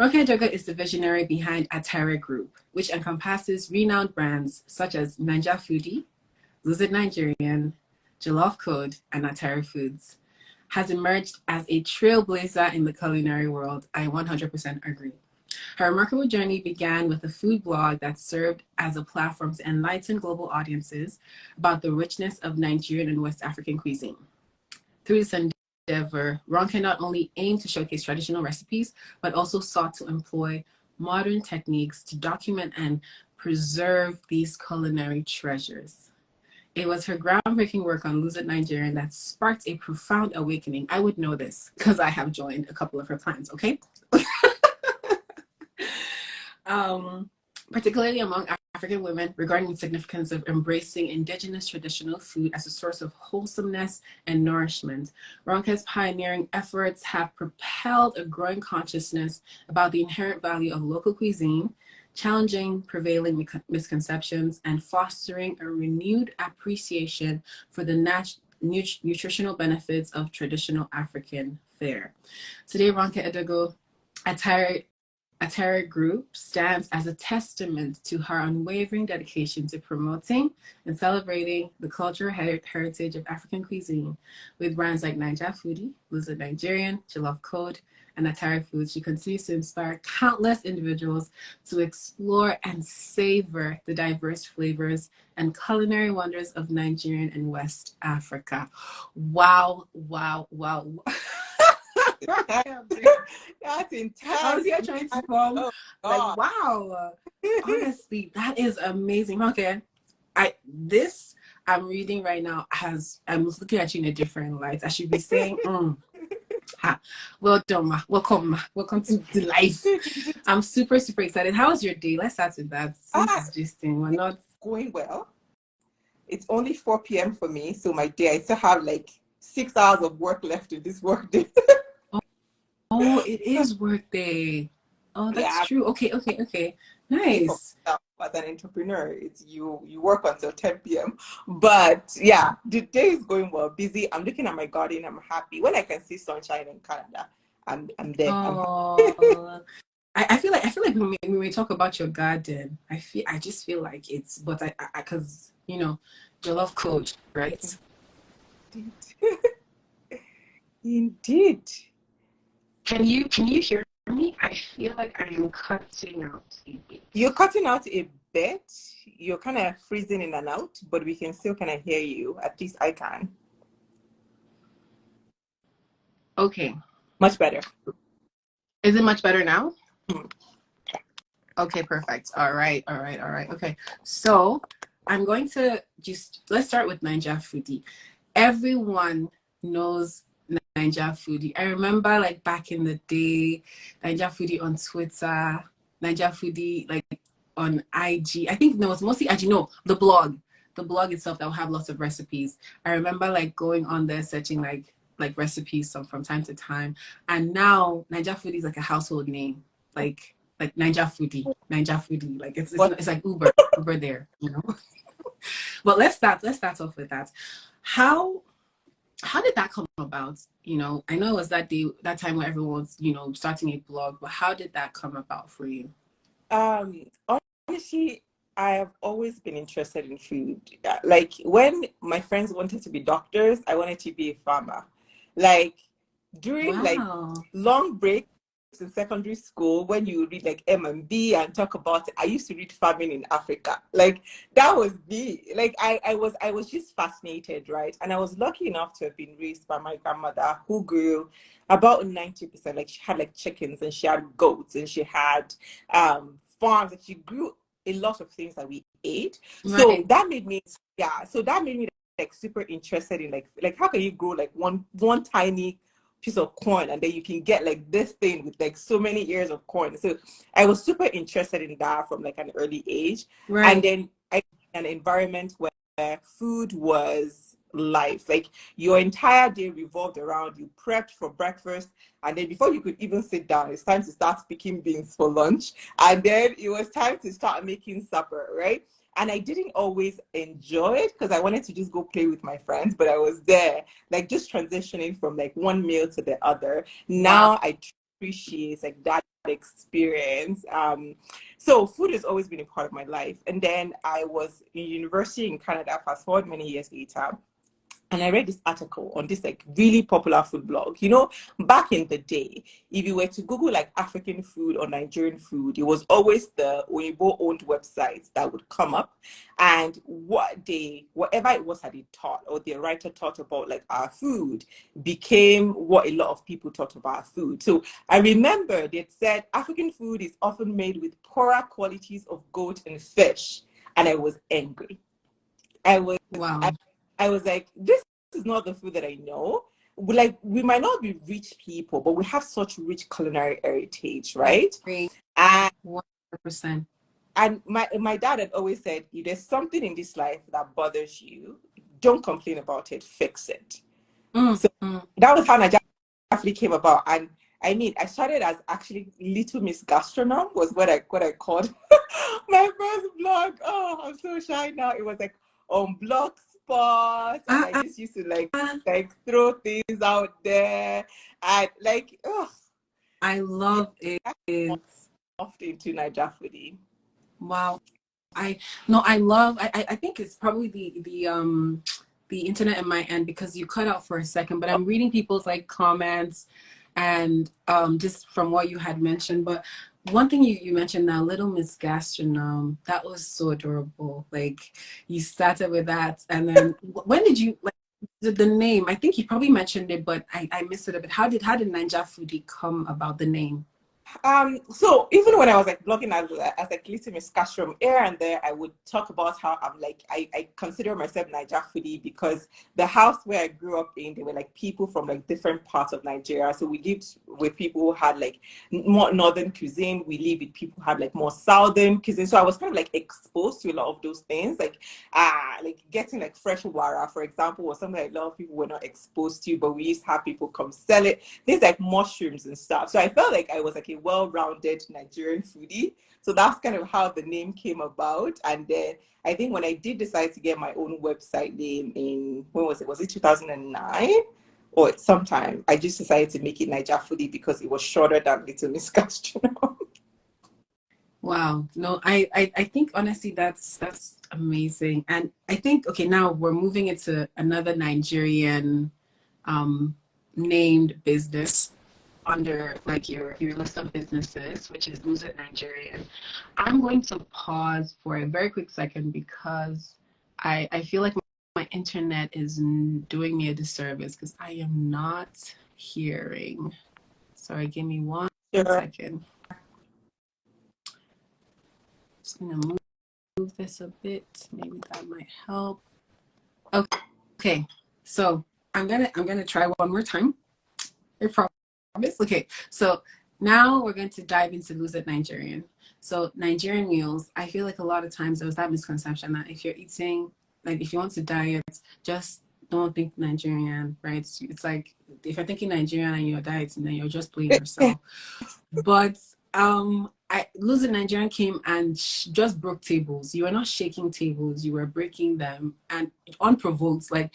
Ronke Edoho is the visionary behind Atare Group, which encompasses renowned brands such as Foodie, Nigerian, Jollof Code, and Atare Foods. Has emerged as a trailblazer in the culinary world. I 100% agree. Her remarkable journey began with a food blog that served as a platform to enlighten global audiences about the richness of Nigerian and West African cuisine. Through this endeavor, Ronke not only aimed to showcase traditional recipes, but also sought to employ modern techniques to document and preserve these culinary treasures. It was her groundbreaking work on Nigerian that sparked a profound awakening. I would know this because I have joined a couple of her plans, okay? Particularly among African women, regarding the significance of embracing indigenous traditional food as a source of wholesomeness and nourishment. Ronke's pioneering efforts have propelled a growing consciousness about the inherent value of local cuisine, challenging prevailing misconceptions, and fostering a renewed appreciation for the nutritional benefits of traditional African fare. Today, Ronke Edoho Atare Group stands as a testament to her unwavering dedication to promoting and celebrating the cultural heritage of African cuisine. With brands like Foodie, Nigerian, Jollof Code, and Atare Foods, she continues to inspire countless individuals to explore and savor the diverse flavors and culinary wonders of Nigerian and West Africa. Wow, wow, wow. That's intense. I was here trying to form like, wow. Honestly, that is amazing. Okay, I'm reading right now I'm looking at you in a different light. I should be saying, well done, ma. Welcome to the life. I'm super excited. How was your day? Let's start with that. Since it's just we're not going well. It's only 4 p.m. for me, so my day, I still have like 6 hours of work left in this work day. Oh, it is work day. Oh, that's true. Okay. Nice. As an entrepreneur, it's you work until 10 p.m. But yeah, the day is going well. Busy. I'm looking at my garden. I'm happy. When I can see sunshine in Canada, I'm there. Oh, I feel like when we talk about your garden, I just feel like it's, but I because Jollof Code, right? Indeed. Can you hear me? I feel like I'm cutting out a bit. You're cutting out a bit. You're kind of freezing in and out, but we can still kind of hear you. At least I can. Okay. Much better. Is it much better now? Okay, perfect. All right. Okay. So I'm going to let's start with Foodie. Everyone knows Foodie. I remember like back in the day, Foodie on Twitter, Foodie like on IG. I think no, it's mostly IG. No, the blog itself that will have lots of recipes. I remember like going on there searching like recipes from time to time, and now Foodie is like a household name, like Foodie, like it's like Uber there, But let's start off with that. How did that come about? I know it was that time where everyone was, starting a blog, but how did that come about for you? Honestly, I have always been interested in food. Like when my friends wanted to be doctors, I wanted to be a farmer. Like during like long breaks in secondary school, when you read like M&B and talk about it, I used to read farming in Africa. Like that was me. Like I was just fascinated, right? And I was lucky enough to have been raised by my grandmother, who grew about 90%. Like she had like chickens and she had goats and she had farms, and she grew a lot of things that we ate. Right. So that made me like super interested in like how can you grow like one tiny piece of corn and then you can get like this thing with like so many ears of corn. So I was super interested in that from like an early age. Right. And then I an environment where food was life. Like your entire day revolved around, you prepped for breakfast, and then before you could even sit down, it's time to start picking beans for lunch, and then it was time to start making supper, right? And I didn't always enjoy it because I wanted to just go play with my friends, but I was there, like just transitioning from like one meal to the other. Now I appreciate like that experience. So food has always been a part of my life. And then I was in university in Canada, fast forward many years later. And I read this article on this like really popular food blog. You know, back in the day, if you were to Google like African food or Nigerian food, it was always the Weibo owned websites that would come up. And whatever it was that they taught or the writer taught about like our food became what a lot of people thought about food. So I remember they said African food is often made with poorer qualities of goat and fish. And I was angry. Wow. I was like, this is not the food that I know. We might not be rich people, but we have such rich culinary heritage, right? And 100%. And my dad had always said, if there's something in this life that bothers you, don't complain about it, fix it. That was how Nigeria actually came about. And I mean, I started as actually Little Miss Gastronome was what I called my first blog. Oh, I'm so shy now. It was like on Blogspot, and I just used to like throw things out there, and like, I love it. Off into Niger Foodie. Wow. I think it's probably the internet in my end, because you cut out for a second, but I'm reading people's like comments and just from what you had mentioned. But one thing you mentioned now, Little Miss Gastronome, that was so adorable. Like you started with that, and then when did you like the name? I think you probably mentioned it, but I missed it a bit. How did Niger Foodie come about, the name? So even when I was like blogging as like Little Miss Castrum, here and there, I would talk about how I'm like, I consider myself Niger foodie because the house where I grew up in, they were like people from like different parts of Nigeria. So we lived with people who had like more northern cuisine. We lived with people who had like more southern cuisine. So I was kind of like exposed to a lot of those things, like getting like fresh wara, for example, was something that a lot of people were not exposed to, but we used to have people come sell it. Things like mushrooms and stuff. So I felt like I was like a well-rounded Nigerian foodie. So that's kind of how the name came about. And then I think when I did decide to get my own website name in, when was it? Was it 2009? Or sometime, I just decided to make it Niger Foodie because it was shorter than Little Miss Gastronome. Wow. No, I think honestly that's amazing. And I think, okay, now we're moving into another Nigerian named business under like your list of businesses, which is Lose It Nigerian. I'm going to pause for a very quick second because I feel like my internet is doing me a disservice because I am not hearing. Sorry, give me one second. Just gonna move this a bit. Maybe that might help. Okay. So I'm gonna try one more time. I promise. Okay. So now we're going to dive into Lose It Nigerian. So Nigerian meals, I feel like a lot of times there was that misconception that if you're eating, like if you want to diet, just don't think Nigerian, right? It's like if you're thinking Nigerian and you're dieting, then you're just playing yourself. But Lose It Nigerian came and just broke tables. You were not shaking tables, you were breaking them, and unprovoked. Like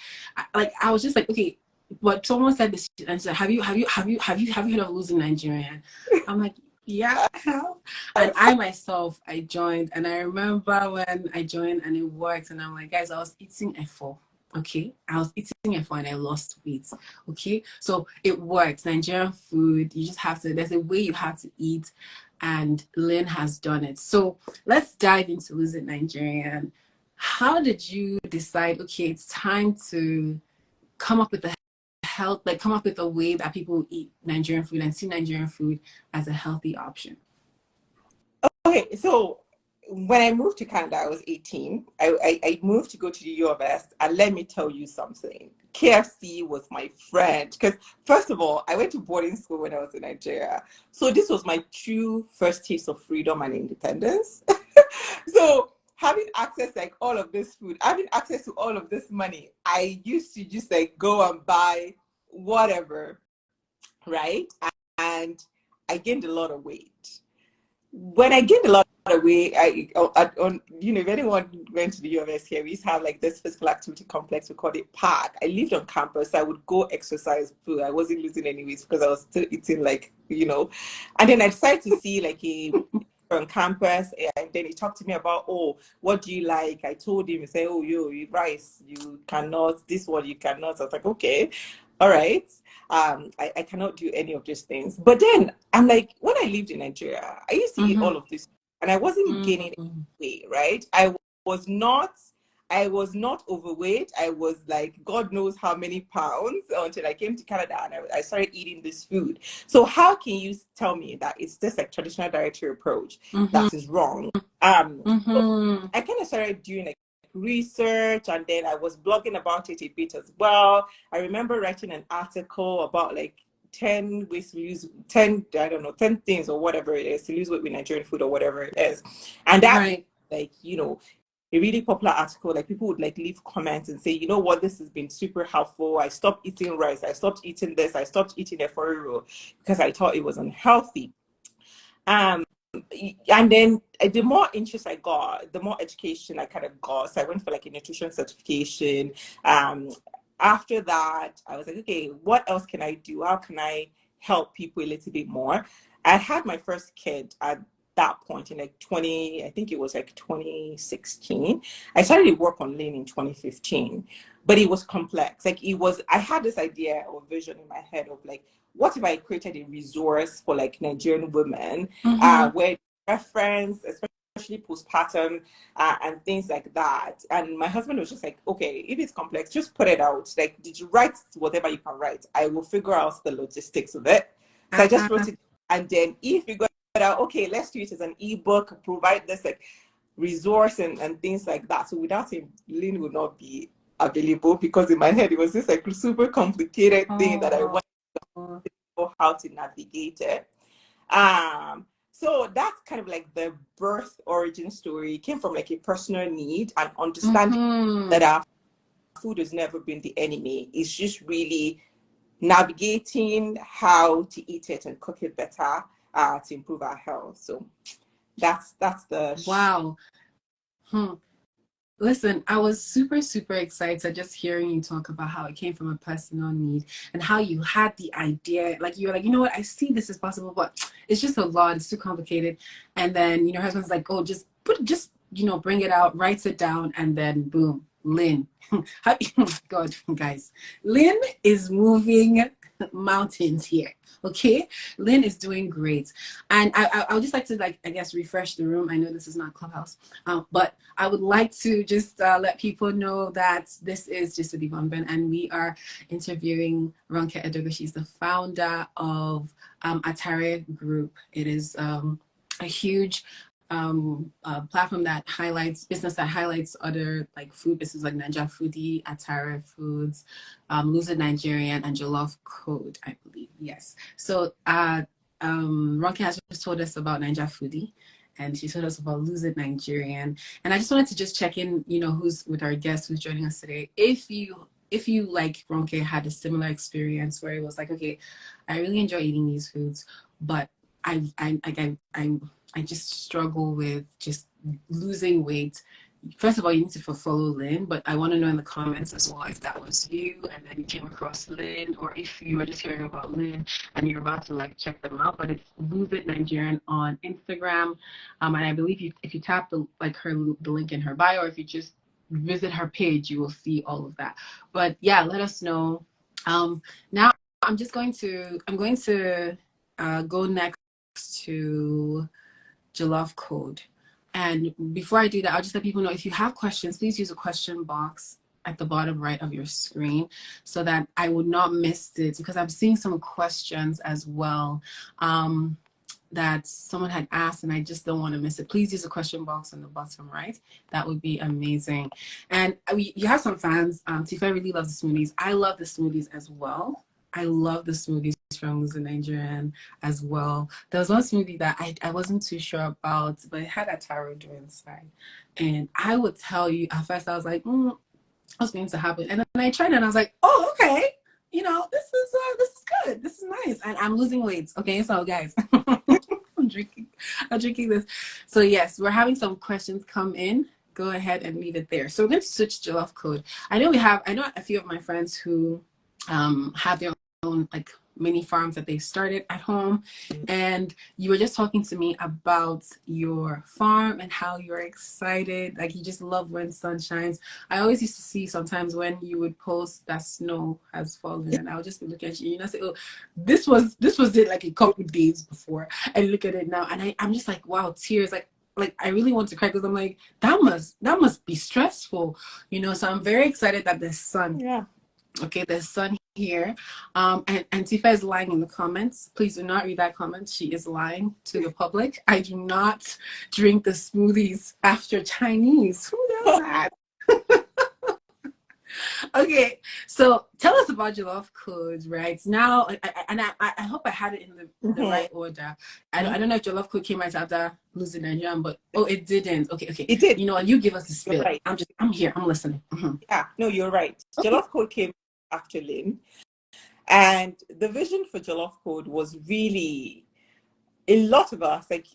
I was just like, okay, but someone said this and said, have you heard of Lose It Nigerian? I'm like, yeah, I have. And I myself, I joined, and I remember when I joined and it worked, and I'm like, guys, I was eating F4. Okay, I was eating F4 and I lost weight. Okay, so it works. Nigerian food, you just have to, there's a way you have to eat, and Lynn has done it. So let's dive into Lose It Nigerian. How did you decide, okay, it's time to come up with a way that people eat Nigerian food and see Nigerian food as a healthy option? Okay, so when I moved to Canada, I was 18. I moved to go to the US, and let me tell you something. KFC was my friend because, first of all, I went to boarding school when I was in Nigeria. So this was my true first taste of freedom and independence. So having access like all of this food, having access to all of this money, I used to just like go and buy whatever, right? And I gained a lot of weight. when I gained a lot of weight, if anyone went to the US here, we used to have like this physical activity complex. We called it Park. I lived on campus. So I would go exercise. I wasn't losing any weight because I was still eating and then I decided to see like a on campus, and then he talked to me about, oh, what do you like? I told him, he said, oh, you rice, you cannot, this one you cannot. I was like, okay, all right. I cannot do any of these things. But then I'm like, when I lived in Nigeria, I used to eat all of this and I wasn't gaining any weight, right? Was not I was not overweight. I was like, God knows how many pounds until I came to Canada and I started eating this food. So how can you tell me that it's just like traditional dietary approach that is wrong? So I kind of started doing like research, and then I was blogging about it a bit as well. I remember writing an article about like 10 ways to lose 10, I don't know, 10 things or whatever it is to lose weight with Nigerian food or whatever it is. And that like, a really popular article, like people would like leave comments and say, you know what, this has been super helpful. I stopped eating rice. I stopped eating this. I stopped eating a roll because I thought it was unhealthy. And then the more interest I got, the more education I kind of got. So I went for like a nutrition certification. After that, I was like, okay, what else can I do? How can I help people a little bit more? I had my first kid at that point in like 2016. I started to work on lean in 2015, but it was complex. Like I had this idea or vision in my head of like, what if I created a resource for like Nigerian women where reference, especially postpartum and things like that. And my husband was just like, okay, if it's complex, just put it out. Like, did you write whatever you can write? I will figure out the logistics of it. So I just wrote it. And then if you got out, okay, let's do it as an ebook, provide this like resource and things like that. So without him, lean would not be available, because in my head it was this like super complicated thing that I wanted to know how to navigate it. So that's kind of like the birth origin story. It came from like a personal need and understanding that our food has never been the enemy. It's just really navigating how to eat it and cook it better to improve our health. So that's the wow. Listen, I was super, super excited just hearing you talk about how it came from a personal need and how you had the idea. Like, you were like, you know what, I see this is possible, but it's just a lot. It's too complicated. And then, your husband's like, oh, just bring it out, writes it down, and then boom, Lynn. God, guys, Lynn is moving mountains here. Okay, Lynn is doing great. And I would just like to, like, I guess, refresh the room. I know this is not Clubhouse, but I would like to just let people know that this is just a Divonben, and we are interviewing Ronke Edoho. She's the founder of Atare Group. It is a huge platform that highlights other like food businesses like Foodie, Atare Foods, Nigerian, and Jollof Code, I believe. Yes. So Ronke has just told us about Foodie, and she told us about Nigerian. And I just wanted to just check in, who's with our guest who's joining us today. If you like Ronke had a similar experience where it was like, okay, I really enjoy eating these foods, but I just struggle with just losing weight. First of all, you need to follow Lynn, but I want to know in the comments as well if that was you and then you came across Lynn, or if you were just hearing about Lynn and you're about to like check them out. But it's Nigerian on Instagram, and I believe if you tap the link in her bio, or if you just visit her page, you will see all of that. But yeah, let us know. Now I'm going to go next to Jollof Code. And before I do that, I'll just let people know, if you have questions, please use a question box at the bottom right of your screen so that I would not miss it, because I'm seeing some questions as well that someone had asked and I just don't want to miss it. Please use a question box on the bottom right. That would be amazing. And you have some fans. Tifa really loves the smoothies. I love the smoothies as well. I love the smoothies from Nigerian as well. There was one smoothie that I wasn't too sure about, but it had Atare inside. And I would tell you, at first I was like, what's going to happen? And then I tried it and I was like, oh, okay. This is good. This is nice. And I'm losing weight. Okay, so guys, I'm drinking I'm drinking this. So yes, we're having some questions come in. Go ahead and leave it there. So we're going to switch Jollof code. I know a few of my friends who have their own like mini farms that they started at home, and you were just talking to me about your farm and how you're excited, like you just love when sun shines. I always used to see sometimes when you would post that snow has fallen, and I would just be looking at you, you know, say, oh, this was it like a couple of days before. I look at it now and I'm just like, wow, tears, like I really want to cry, because I'm like, that must be stressful, you know. So I'm very excited that the sun, okay, there's sun here. And Tifa is lying in the comments. Please do not read that comment. She is lying to the public. I do not drink the smoothies after Chinese. Who does that? Okay, so tell us about Jollof Code right now. I hope I had it in the right order. I don't know if Jollof Code came right after losing Nigerian, but it didn't. Okay, It did. You know what? You give us the spill. Right. I'm here. I'm listening. Yeah, no, you're right. Okay. Jollof Code came after Lynn. And the vision for Jollof Code was really a lot of us, like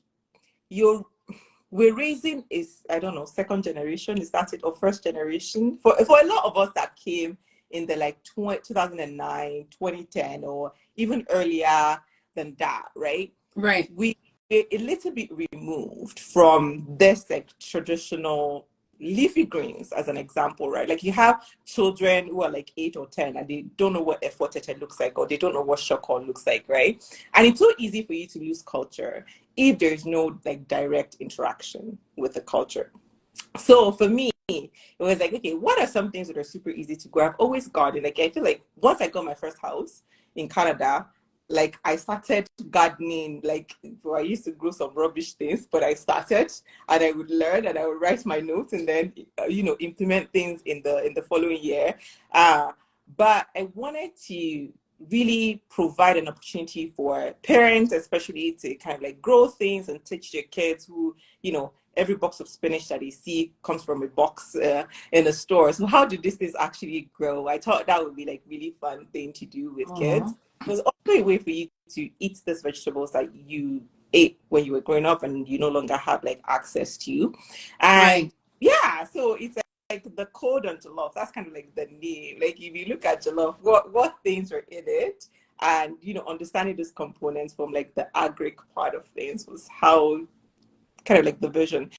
we're raising I don't know, second generation, is that it, or first generation? For a lot of us that came in the like 2009, 2010, or even earlier than that, right? Right. We're a little bit removed from this like traditional leafy greens, as an example, right? Like you have children who are like 8 or 10 and they don't know what efotete looks like, or they don't know what shoko looks like, right? And it's so easy for you to lose culture if there's no like direct interaction with the culture. So for me, it was like, okay, what are some things that are super easy to grow? I've always gardened. Like I feel like once I got my first house in Canada, like I started gardening. Like I used to grow some rubbish things, but I started and I would learn and I would write my notes and then implement things in the following year. But I wanted to really provide an opportunity for parents, especially, to kind of like grow things and teach their kids who, every box of spinach that they see comes from a box in the store. So how do these things actually grow? I thought that would be like really fun thing to do with kids. It was also a way for you to eat these vegetables that you ate when you were growing up and you no longer have like access to. And so it's like the code on Jollof, that's kind of like the name. Like if you look at Jollof, what things are in it, and understanding those components from like the agric part of things was how kind of like the vision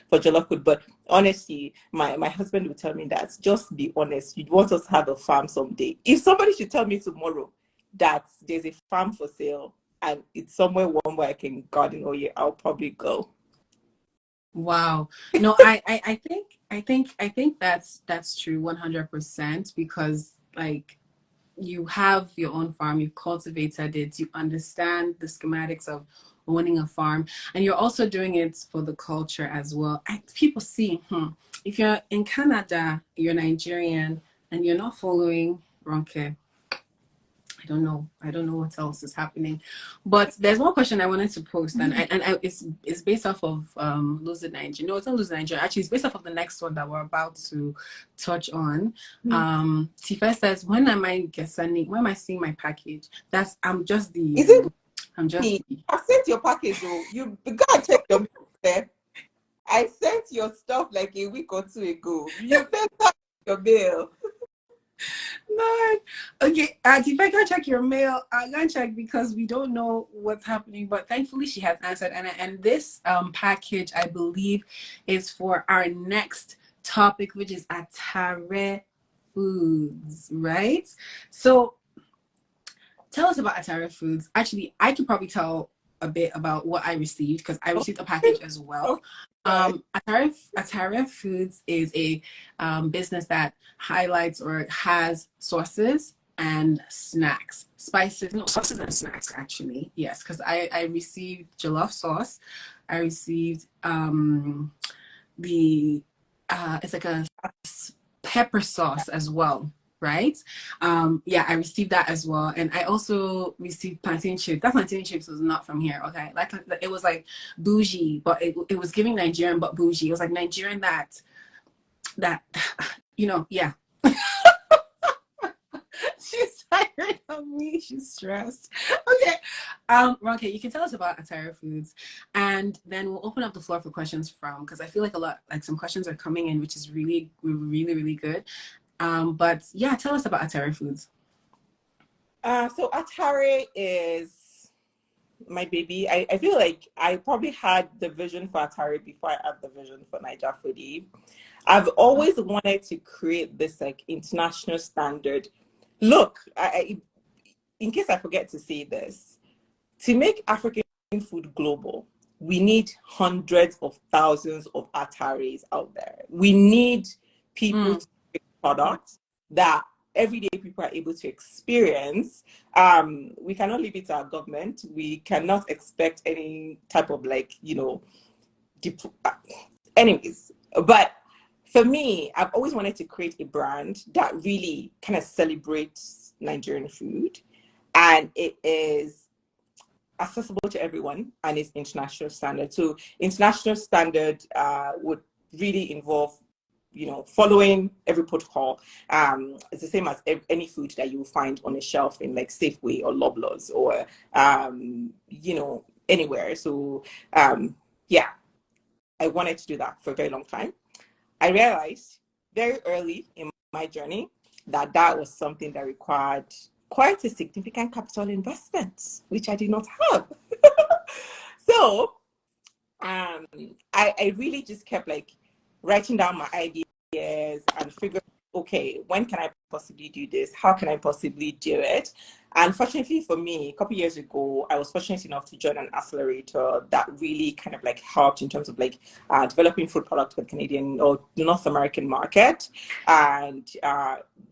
for Jollof Food. But honestly, my husband would tell me that just be honest. You'd want us to have a farm someday. If somebody should tell me tomorrow that there's a farm for sale and it's somewhere warm where I can garden all year, I'll probably go. Wow. No, I think that's true 100%, because like you have your own farm, you've cultivated it, you understand the schematics of owning a farm, and you're also doing it for the culture as well. People see, if you're in Canada, you're Nigerian, and you're not following Ronke, I don't know what else is happening. But there's one question I wanted to post, and it's based off of Losing Nigeria. No, it's not Losing Nigeria. Actually, it's based off of the next one that we're about to touch on. Tifa says, when am I seeing my package? I'm just the. I sent your package. You gotta check your mail there. I sent your stuff like a week or two ago. You better check your mail. No. Okay, if I can check your mail, I'm gonna check, because we don't know what's happening. But thankfully, she has answered, and this package, I believe, is for our next topic, which is Atare foods, right? So, tell us about Atare foods. Actually, I could probably tell a bit about what I received, because I received a package as well. Atare Foods is a business that highlights or has sauces and snacks, sauces and snacks, actually. Yes, because I received jollof sauce. I received it's like a pepper sauce as well. Right? I received that as well. And I also received plantain chips. That plantain chips was not from here, okay? Like it was like bougie, but it was giving Nigerian, but bougie. It was like Nigerian that yeah. She's like, of me, she's stressed. Okay. Ronke, you can tell us about Atare Foods, and then we'll open up the floor for questions from, because I feel like some questions are coming in, which is really, really, really good. But yeah, tell us about Atare Foods. So Atare is my baby. I feel like I probably had the vision for Atare before I had the vision for Niger Foodie. I've always wanted to create this like international standard. Look, in case I forget to say this, to make African food global, we need hundreds of thousands of Atares out there. We need people to make products that everyday people are able to experience. We cannot leave it to our government. We cannot expect any type of anyways. But for me, I've always wanted to create a brand that really kind of celebrates Nigerian food, and it is accessible to everyone and it's international standard. So international standard would really involve, following every protocol. It's the same as any food that you will find on a shelf in like Safeway or Loblaws or, anywhere. So yeah, I wanted to do that for a very long time. I realized very early in my journey that was something that required quite a significant capital investment, which I did not have. So I really just kept like writing down my ideas and figuring, okay, when can I possibly do this? How can I possibly do it? And fortunately for me, a couple of years ago, I was fortunate enough to join an accelerator that really kind of like helped in terms of like developing food products for the Canadian or the North American market. And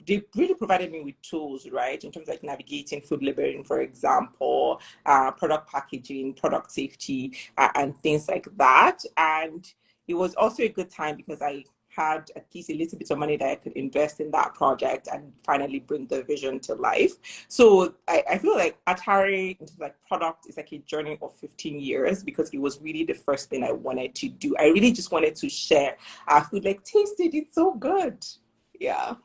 they really provided me with tools, right, in terms of like navigating food labeling, for example, product packaging, product safety, and things like that. And it was also a good time because I had at least a little bit of money that I could invest in that project and finally bring the vision to life. So I feel like Atare, like product, is like a journey of 15 years because it was really the first thing I wanted to do. I really just wanted to share our food, like taste it, it's so good. Yeah.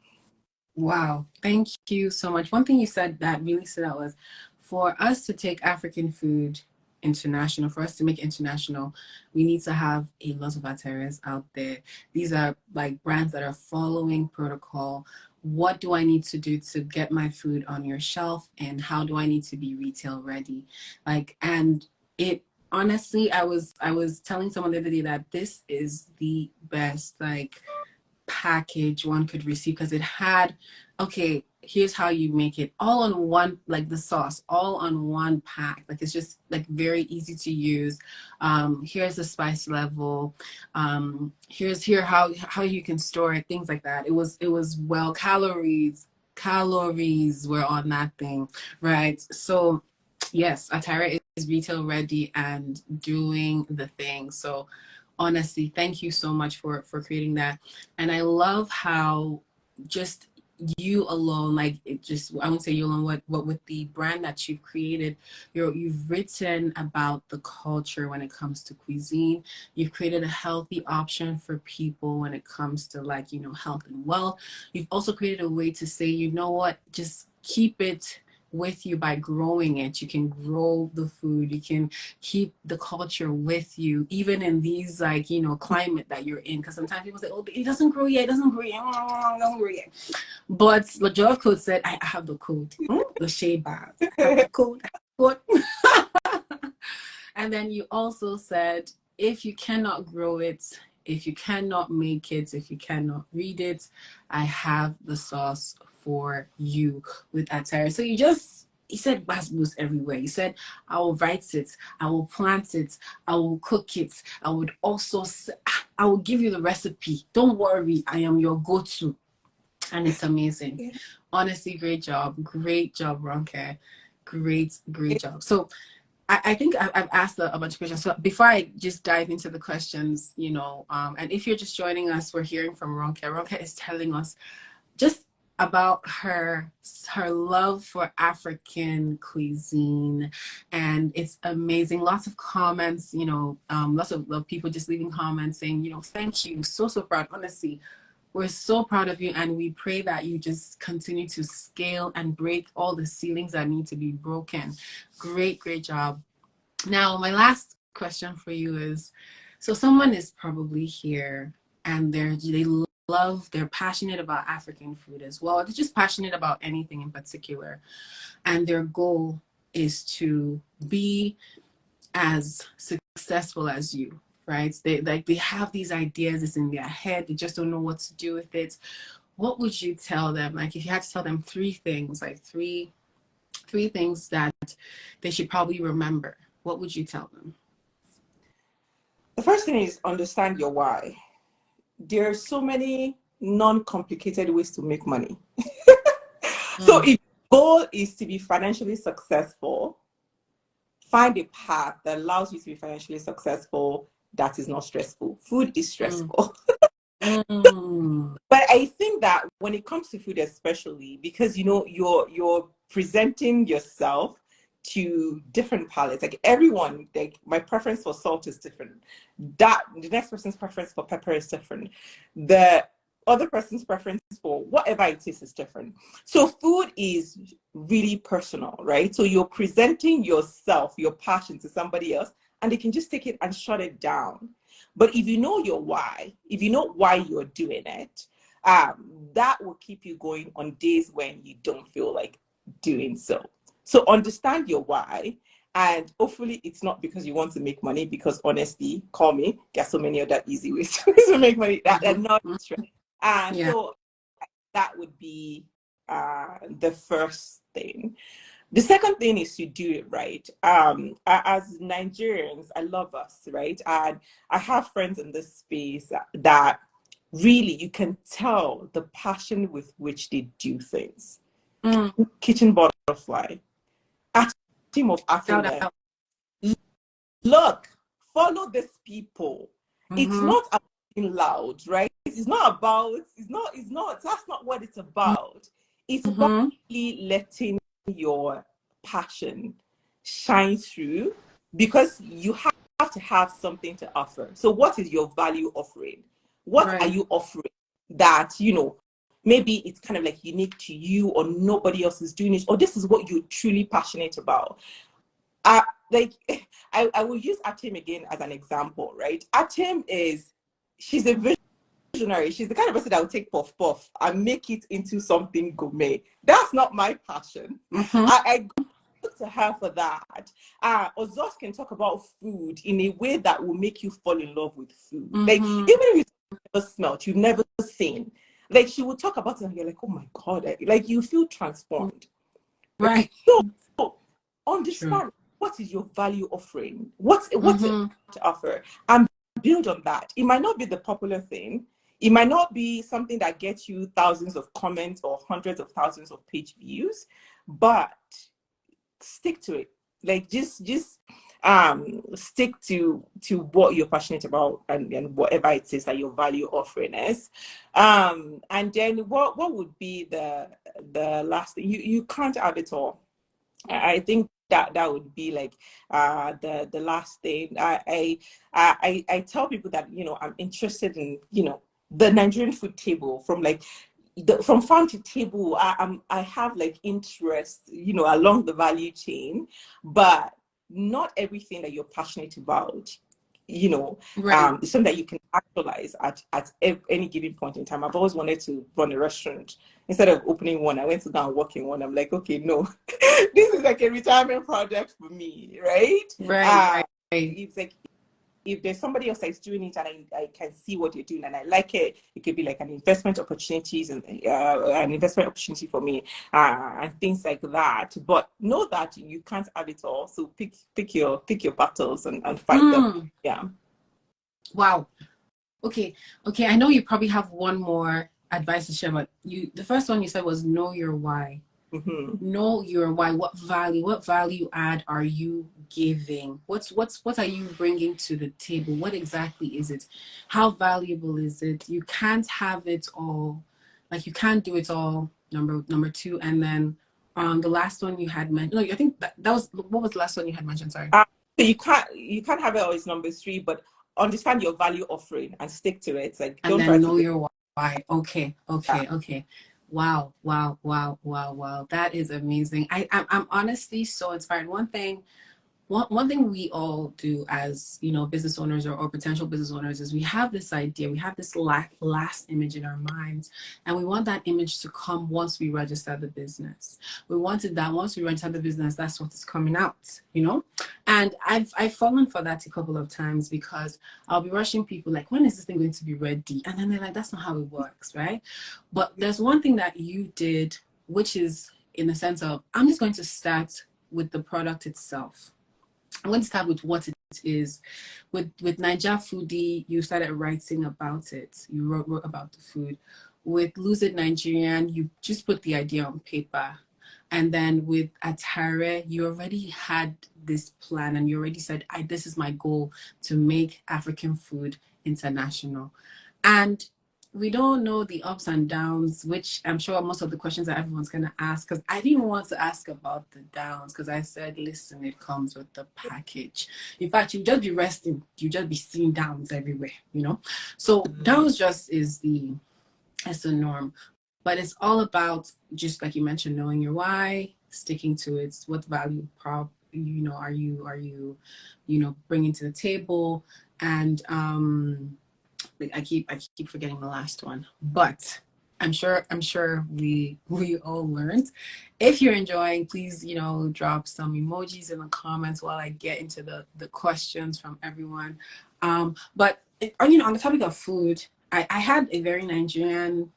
Wow, thank you so much. One thing you said that really stood out was for us to take African food international, for us to make international, we need to have a lot of Atares out there. These are like brands that are following protocol. What do I need to do to get my food on your shelf, and how do I need to be retail ready? And it honestly, I was telling someone the other day that this is the best package one could receive, because it had, okay, here's how you make it all on one, like the sauce all on one pack, like it's just like very easy to use. Here's the spice level, here's how you can store it, things like that. It was well, calories were on that thing, right? So yes, Atare is retail ready and doing the thing. So honestly, thank you so much for creating that. And I love how just you alone, like it just, I wouldn't say you alone, what with the brand that you've created, you've written about the culture when it comes to cuisine. You've created a healthy option for people when it comes to health and wealth. You've also created a way to say, you know what, just keep it with you by growing it. You can grow the food, you can keep the culture with you, even in these climate that you're in. Because sometimes people say, oh, it doesn't grow yet, it doesn't grow yet, it doesn't grow yet. But the Jollof code said, I have the code, the shea bars, I have the code, and then you also said, if you cannot grow it, if you cannot make it, if you cannot read it, I have the sauce for you with Atare. So you said basbos everywhere. You said, I will write it, I will plant it, I will cook it. I would also I will give you the recipe. Don't worry, I am your go-to. And it's amazing. Honestly, great job, Ronke. Great job. So I think I've asked a bunch of questions. So before I just dive into the questions, and if you're just joining us, we're hearing from Ronke. Ronke is telling us just about her love for African cuisine, and it's amazing. Lots of comments, lots of people just leaving comments saying, thank you, so proud. Honestly, We're so proud of you, and we pray that you just continue to scale and break all the ceilings that need to be broken. Great job. Now, my last question for you is, so someone is probably here and they're passionate about African food as well. They're just passionate about anything in particular. And their goal is to be as successful as you, right? They have these ideas, it's in their head, they just don't know what to do with it. What would you tell them? Like, if you had to tell them three things, like three things that they should probably remember, what would you tell them? The first thing is understand your why. There are so many non-complicated ways to make money. So if your goal is to be financially successful, find a path that allows you to be financially successful that is not stressful. Food is stressful. But I think that when it comes to food, especially because you're presenting yourself to different palates. Like everyone, like my preference for salt is different. The next person's preference for pepper is different. The other person's preference for whatever it is different. So food is really personal, right? So you're presenting yourself, your passion to somebody else, and they can just take it and shut it down. But if you know your why, if you know why you're doing it, that will keep you going on days when you don't feel like doing so. So understand your why, and hopefully it's not because you want to make money, because honestly, call me, there are so many other easy ways to make money that are not stress. So that would be the first thing. The second thing is to do it right. As Nigerians, I love us, right? And I have friends in this space that really you can tell the passion with which they do things. Kitchen butterfly, a team of Africa. Look, follow these people. It's not about being loud, right? It's not, that's not what it's about. It's about really letting your passion shine through, because you have to have something to offer. So what is your value offering? What are you offering that, maybe it's kind of like unique to you, or nobody else is doing it, or this is what you're truly passionate about? I will use Atim again as an example, right? Atim she's a visionary. She's the kind of person that will take puff puff and make it into something gourmet. That's not my passion. I go to her for that. Ozos can talk about food in a way that will make you fall in love with food. Like, even if you've never smelled, you've never seen, like, she will talk about it and you're like, oh my God, like you feel transformed. Right. So understand what is your value offering? What's it to offer? And build on that. It might not be the popular thing. It might not be something that gets you thousands of comments or hundreds of thousands of page views, but stick to it. Like, just stick to what you're passionate about, and whatever it is that your value offering is. And then what would be the last thing? You can't have it all. I think that would be like the last thing. I tell people that I'm interested in the Nigerian food table, from like from farm to table. I have like interest along the value chain, but not everything that you're passionate about is something that you can actualize at any given point in time. I've always wanted to run a restaurant. Instead of opening one, I went to go and work in one. I'm like, okay, no, this is like a retirement project for me, right? Right. It's like, if there's somebody else that's doing it and I can see what you're doing and I like it, it could be like an investment opportunities and an investment opportunity for me, and things like that. But know that you can't have it all. So pick your battles and fight them. Yeah. Wow. Okay. I know you probably have one more advice to share, but the first one you said was know your why. Know your why. What value add are you giving? What are you bringing to the table? What exactly is it? How valuable is it? You can't have it all. Like, you can't do it all. Number two. And then the last one you had mentioned. No, I think that was, what was the last one you had mentioned? Sorry. So you can't have it all. Is number three, but understand your value offering and stick to it. Like, and then know your why. Okay. Wow. That is amazing. I'm honestly so inspired. One thing we all do as, business owners or potential business owners is we have this idea, we have this last image in our minds, and we want that image to come once we register the business. We wanted that once we register the business, that's what is coming out. And I've fallen for that a couple of times, because I'll be rushing people like, when is this thing going to be ready? And then they're like, that's not how it works, right? But there's one thing that you did, which is in the sense of, I'm just going to start with the product itself. I'm going to start with what it is. With Niger Foodie, you started writing about it. You wrote about the food. With Lose It Nigerian, you just put the idea on paper. And then with Atare, you already had this plan, and you already said, this is my goal, to make African food international. And we don't know the ups and downs, which I'm sure most of the questions that everyone's going to ask, because I didn't want to ask about the downs, because I said, listen, it comes with the package. In fact, you just be resting, you just be seeing downs everywhere, So downs just is the norm. But it's all about, just like you mentioned, knowing your why, sticking to it, what value prop are you bringing to the table. And I keep forgetting the last one, but I'm sure we all learned. If you're enjoying, please drop some emojis in the comments while I get into the questions from everyone. But on the topic of food, I had a very Nigerian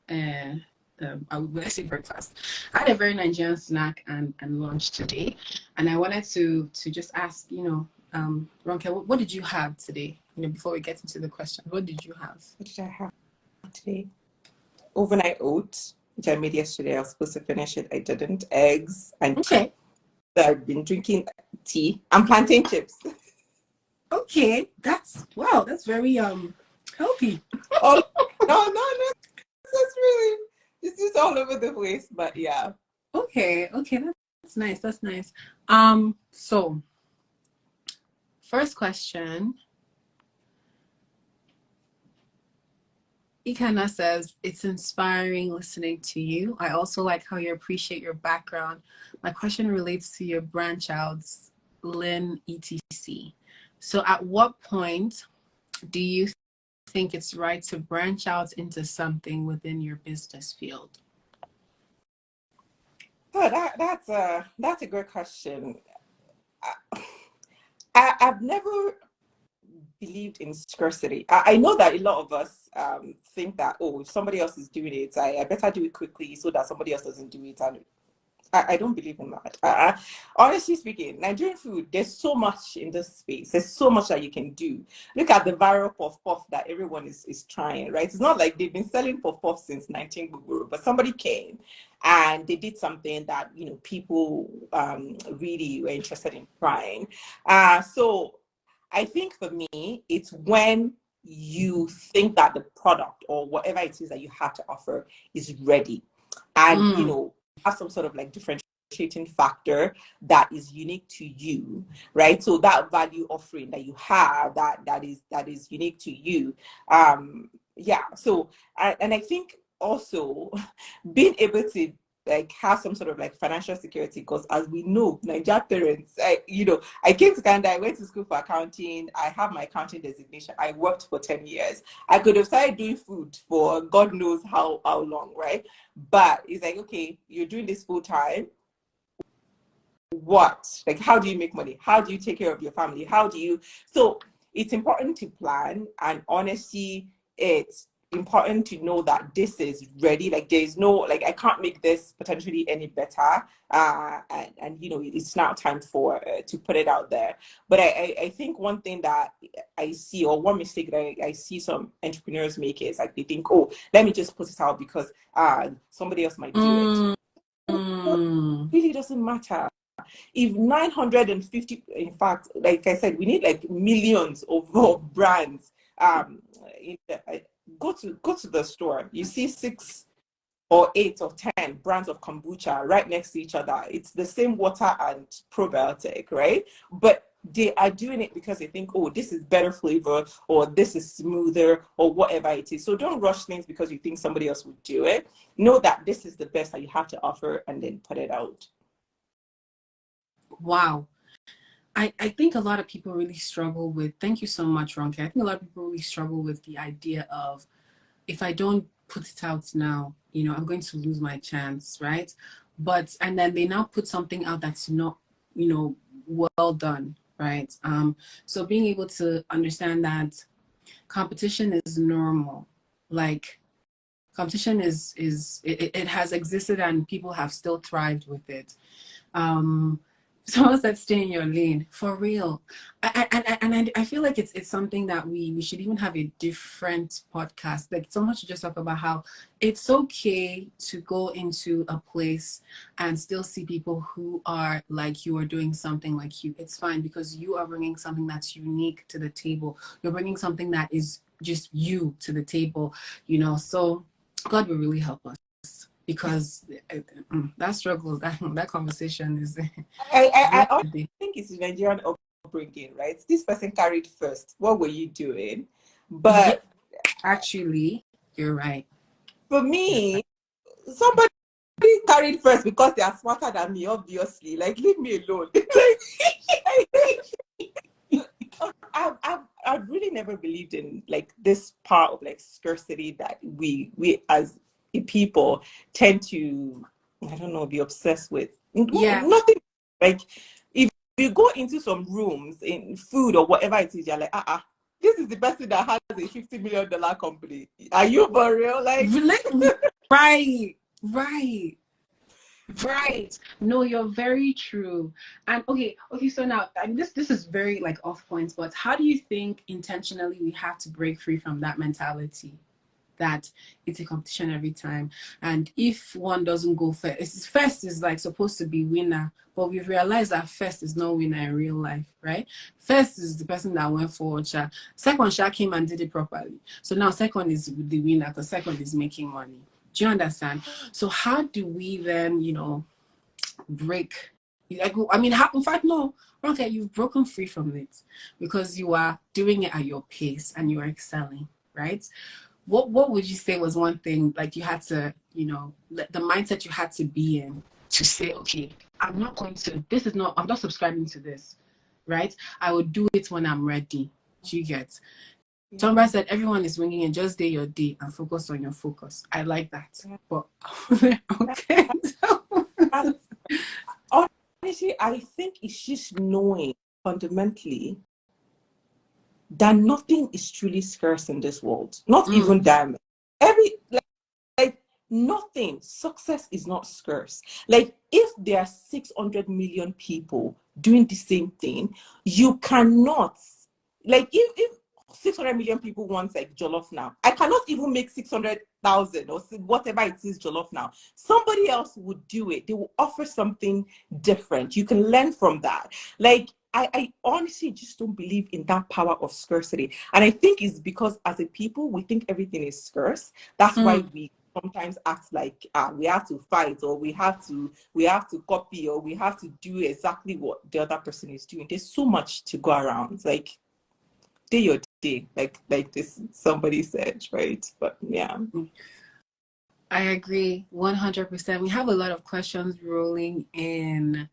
let's say breakfast. I had a very Nigerian snack and lunch today, and I wanted to just ask, Ronke, what did you have today? Before we get into the question, what did you have? What did I have today? Overnight oats, which I made yesterday. I was supposed to finish it. I didn't. Eggs and tea. So I've been drinking tea and plantain chips. Okay, that's very healthy. Oh no. That's really, it's just all over the place, but yeah. Okay, that's nice. So first question. Ikana says, it's inspiring listening to you. I also like how you appreciate your background. My question relates to your branch outs, Lynn, etc. So at what point do you think it's right to branch out into something within your business field? Oh, that's a great question. I've never believed in scarcity. I know that a lot of us think that, if somebody else is doing it, I better do it quickly so that somebody else doesn't do it. And I don't believe in that. Honestly speaking, Nigerian food, there's so much in this space. There's so much that you can do. Look at the viral puff puff that everyone is trying, right? It's not like they've been selling puff puff since 19 but somebody came and they did something that people really were interested in trying. So I think for me, it's when you think that the product or whatever it is that you have to offer is ready, and have some sort of like differentiating factor that is unique to you, right? So that value offering that you have, that is unique to you. So I think also being able to like have some sort of like financial security, because as we know, Nigerian parents, I came to Canada, I went to school for accounting, I have my accounting designation, I worked for 10 years. I could have started doing food for God knows how long, right? But it's like, okay, you're doing this full time. What? Like, how do you make money? How do you take care of your family? So it's important to plan, and honestly, it's important to know that this is ready. Like, there's no, like, I can't make this potentially any better. And it's now time for to put it out there. But I think one thing that I see, or one mistake that I see some entrepreneurs make, is like they think, let me just put it out because somebody else might do it. It really doesn't matter. If 950, in fact, like I said, we need like millions of brands. Go to the store, you see 6 or 8 or 10 brands of kombucha right next to each other. It's the same water and probiotic, right? But they are doing it because they think, oh, this is better flavor, or this is smoother, or whatever it is. So don't rush things because you think somebody else would do it. Know that this is the best that you have to offer, and then put it out. Wow. I think a lot of people really struggle with, thank you so much, Ronke. I think a lot of people really struggle with the idea of, if I don't put it out now, I'm going to lose my chance, right? And then they now put something out that's not, well done, right? So being able to understand that competition is normal. Like, competition it has existed and people have still thrived with it. Someone said stay in your lane, for real. I feel like it's something that we should even have a different podcast. Like, someone should just talk about how it's okay to go into a place and still see people who are like you, are doing something like you. It's fine, because you are bringing something that's unique to the table. You're bringing something that is just you to the table, so God will really help us, because that struggle, that conversation is I think it's Nigerian upbringing, right? This person carried first. What were you doing? But yeah, actually, you're right. For me, somebody carried first because they are smarter than me, obviously. Like, leave me alone. I've really never believed in like this part of like scarcity that we as people tend to, I don't know, be obsessed with. Yeah. Nothing like, if you go into some rooms in food or whatever it is, you're like, this is the person that has a $50 million company. Are you for real? Like, right. No, you're very true. And okay. So now, this is very like off points, but how do you think intentionally we have to break free from that mentality that it's a competition every time, and if one doesn't go first is like supposed to be winner, but we've realized that first is not winner in real life, right? First is the person that went forward. Second came and did it properly. So now second is the winner, because second is making money. Do you understand? So how do we then, break? I mean, in fact, no. Okay, you've broken free from it because you are doing it at your pace and you are excelling, right? What would you say was one thing, like, you had to, the mindset you had to be in to say, okay, I'm not subscribing to this, right? I will do it when I'm ready. Do you get? Somebody said everyone is winning, and just day your day and focus on your focus. I like that. But okay. Honestly, I think it's just knowing fundamentally that nothing is truly scarce in this world. Not even diamond. Like nothing. Success is not scarce. Like, if there are 600 million people doing the same thing, you cannot, like, if 600 million people want like jollof now, I cannot even make 600,000 or whatever it is jollof now. Somebody else would do it. They will offer something different. You can learn from that. Like, I honestly just don't believe in that power of scarcity. And I think it's because as a people, we think everything is scarce. That's why we sometimes act like we have to fight, or we have to copy, or we have to do exactly what the other person is doing. There's so much to go around. Like, day your day, like this somebody said, right? But yeah, I agree 100%. We have a lot of questions rolling in.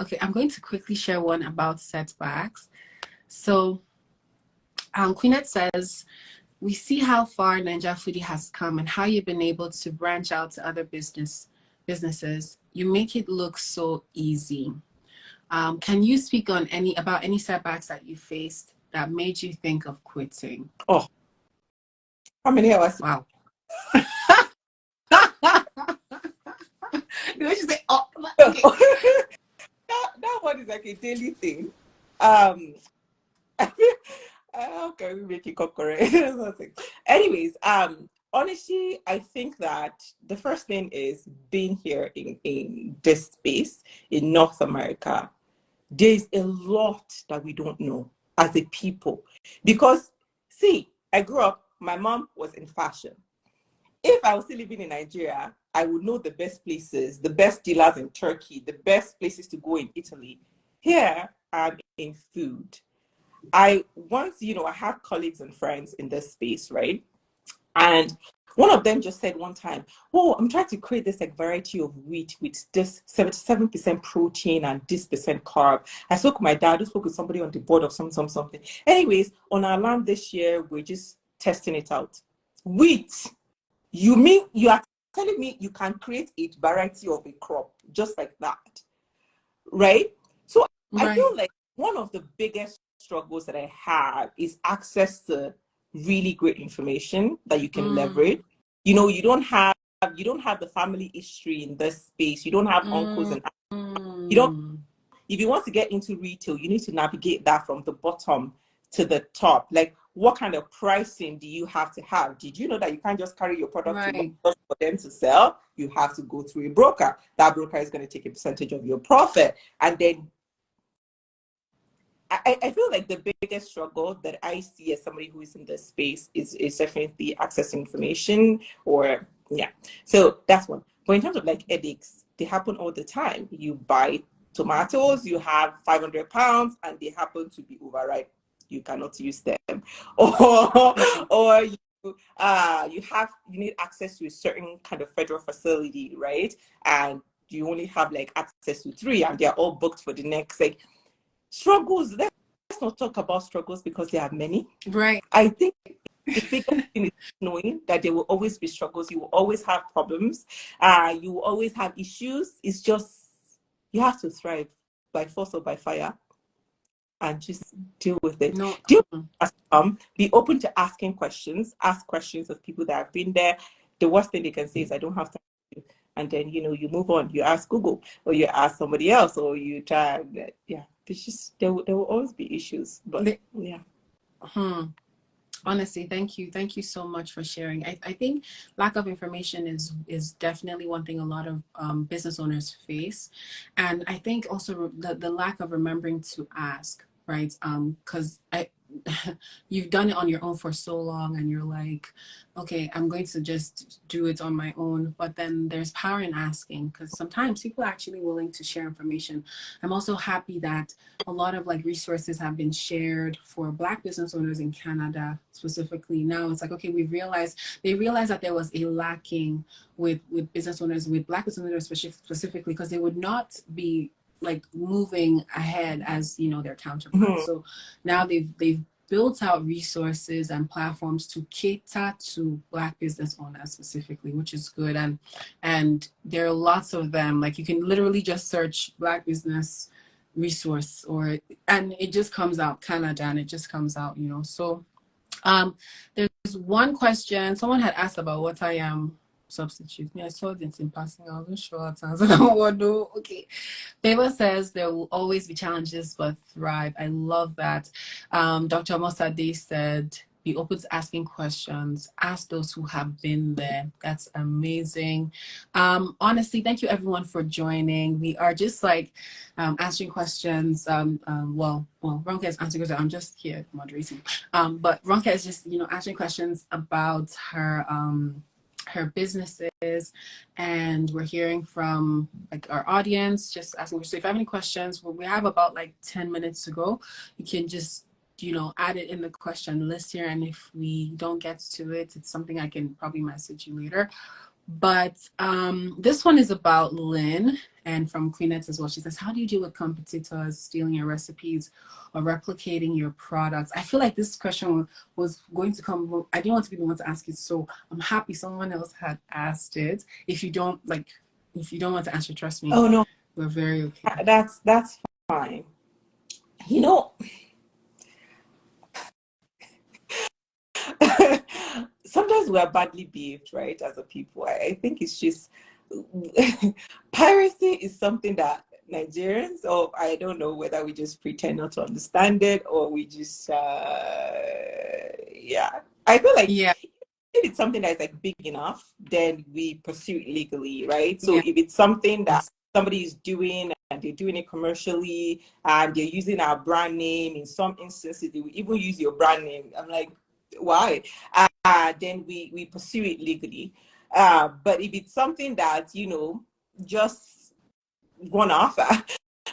Okay, I'm going to quickly share one about setbacks. So Queenette says, we see how far Ninja Foodie has come and how you've been able to branch out to other businesses. You make it look so easy. Can you speak on about any setbacks that you faced that made you think of quitting? Oh, how many hours? Wow. You should say, oh, okay. that one is like a daily thing. How can we make it correct? Anyways, honestly, I think that the first thing is being here in this space in North America. There's a lot that we don't know as a people. Because, see, I grew up, my mom was in fashion. if I was still living in Nigeria, I would know the best places, the best dealers in Turkey, the best places to go in Italy. Here, I'm in food. I have colleagues and friends in this space, right? And one of them just said one time, "Oh, I'm trying to create this like variety of wheat with this 77% protein and this percent carb." I spoke with my dad, who spoke with somebody on the board of something. Anyways, on our land this year, we're just testing it out. Wheat. You mean you are telling me you can create a variety of a crop just like that, right? So I feel like one of the biggest struggles that I have is access to really great information that you can leverage. You know, you don't have the family history in this space. You don't have uncles and you don't. If you want to get into retail, you need to navigate that from the bottom to the top. Like, what kind of pricing do you have to have? Did you know that you can't just carry your product to market for them to sell? You have to go through a broker. That broker is going to take a percentage of your profit. And then I feel like the biggest struggle that I see as somebody who is in this space is definitely accessing information So that's one. But in terms of like headaches, they happen all the time. You buy tomatoes, you have 500 pounds and they happen to be overripe. You cannot use them. Or you need access to a certain kind of federal facility, right? And you only have like access to 3 and they're all booked for the next struggles. Let's not talk about struggles because there are many. Right. I think the biggest thing is knowing that there will always be struggles. You will always have problems. You will always have issues. It's just, you have to thrive by force or by fire and just deal with it. Be open to asking questions. Ask questions of people that have been there. The worst thing they can say is, "I don't have time." And then, you move on. You ask Google or you ask somebody else or you try. Yeah. It's just, there will always be issues, but yeah. Honestly, thank you so much for sharing. I think lack of information is definitely one thing a lot of business owners face, and I think also the lack of remembering to ask, right? Because you've done it on your own for so long and you're like, okay, I'm going to just do it on my own. But then there's power in asking, because sometimes people are actually willing to share information. I'm also happy that a lot of like resources have been shared for Black business owners in Canada specifically. Now it's like, okay, they realized that there was a lacking with business owners, with Black business owners specifically, because they would not be like moving ahead as their counterparts. So now they've built out resources and platforms to cater to Black business owners specifically, which is good. And there are lots of them. Like, you can literally just search Black business resource and it just comes out Canada, and it just comes out, So there's one question someone had asked about what I am substitute. I saw this in passing. I wasn't sure. Okay. Favor says there will always be challenges, but thrive. I love that. Dr. Mosade said, be open to asking questions. Ask those who have been there. That's amazing. Honestly, thank you everyone for joining. We are just like answering questions. Ronke is answering questions. I'm just here moderating. But Ronke is just, answering questions about her businesses, and we're hearing from like our audience, just asking. So if you have any questions, we have about like 10 minutes to go. You can just add it in the question list here, and if we don't get to it, it's something I can probably message you later. But this one is about Lynn, and from Queenette as well. She says, how do you deal with competitors stealing your recipes or replicating your products? I feel like this question was going to come. I didn't want to be the one to ask it, so I'm happy someone else had asked it. If you don't want to answer, trust me. Oh no, we're very okay. That's fine. Sometimes we are badly behaved, right, as a people. I think it's just piracy is something that Nigerians, or I don't know whether we just pretend not to understand it, or we just I feel like if it's something that's like big enough, then we pursue it legally, right? So if it's something that somebody is doing and they're doing it commercially and they're using our brand name, in some instances they will even use your brand name. I'm like, why? Then we pursue it legally. But if it's something that, just one offer.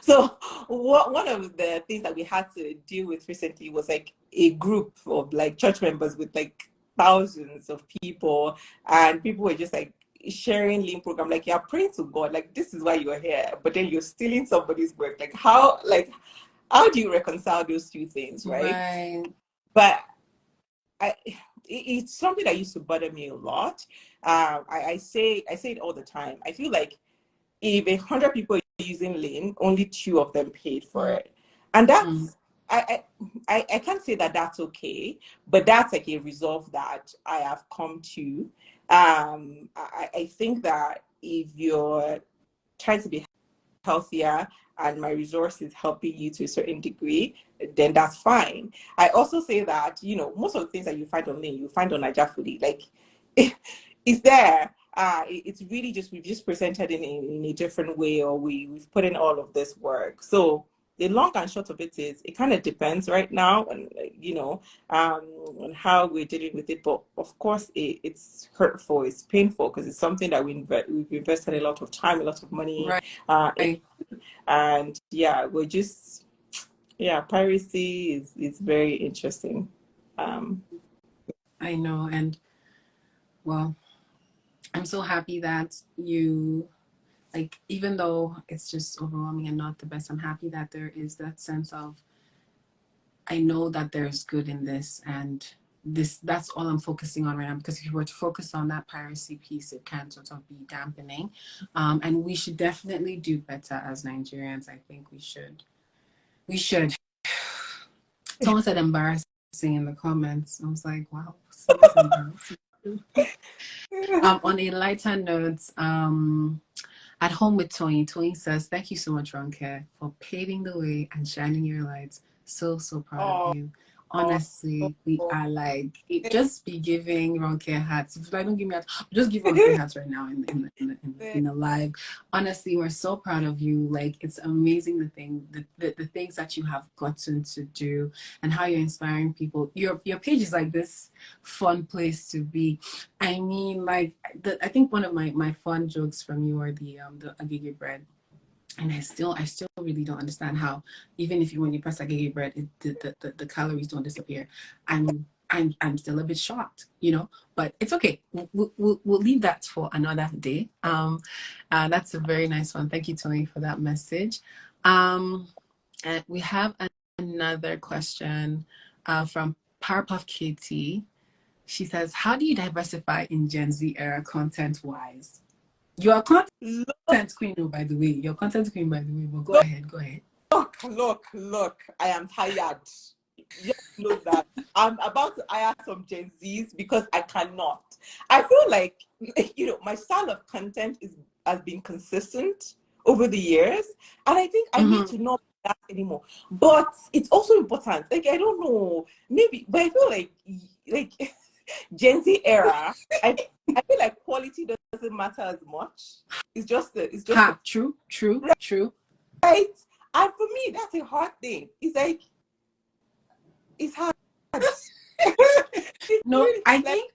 So one of the things that we had to deal with recently was like a group of like church members with like thousands of people, and people were just like sharing link program, like you're praying to God, like this is why you're here, but then you're stealing somebody's work. How do you reconcile those two things, right? But it's something that used to bother me a lot. I say it all the time. I feel like if 100 people are using Lean, only 2 of them paid for it, and that's I can't say that that's okay, but that's like a resolve that I have come to. I think that if you're trying to be healthier and my resource is helping you to a certain degree, then that's fine. I also say that, most of the things that you find on Lean, you find on Niger Foodie. Like, it's there. It's really just, we've just presented in a different way, or we've put in all of this work. So the long and short of it is, it kind of depends right now on, on how we're dealing with it. But of course, it's hurtful, it's painful, because it's something that we've invested a lot of time, a lot of money. And yeah, piracy is very interesting. I know. And well, I'm so happy that you, like, even though it's just overwhelming and not the best, I'm happy that there is that sense of, I know that there's good in this, and that's all I'm focusing on right now, because if you were to focus on that piracy piece, it can sort of be dampening. And we should definitely do better as Nigerians. I think we should. Someone said embarrassing in the comments. I was like, wow, so embarrassing. On a lighter note, at home with Tony says, thank you so much, Ronke, for paving the way and shining your lights. So proud of you. Honestly, we are like, it just be giving Ronke hats. If I don't give me hats, just give Ronke hats right now in the live. Honestly, we're so proud of you. Like, it's amazing the things that you have gotten to do and how you're inspiring people. Your page is like this fun place to be. I mean, like, I think one of my fun jokes from you are the agege bread. And I still really don't understand how, even if when you press agege bread, the calories don't disappear. I'm still a bit shocked, but it's okay. We'll leave that for another day. That's a very nice one. Thank you, Tony, for that message. And we have another question from Powerpuff Katie. She says, how do you diversify in Gen Z era content-wise? You are content queen, by the way. You're content queen, by the way. But go ahead. Look. I am tired. You know that I'm about to hire some Gen Zs because I cannot. I feel like, my style of content has been consistent over the years, and I think I need to not do that anymore. But it's also important. Like, I don't know, maybe, but I feel like Gen Z era, I feel like quality doesn't matter as much. It's just true. Right? And for me, that's a hard thing. It's like, it's hard. No, I think,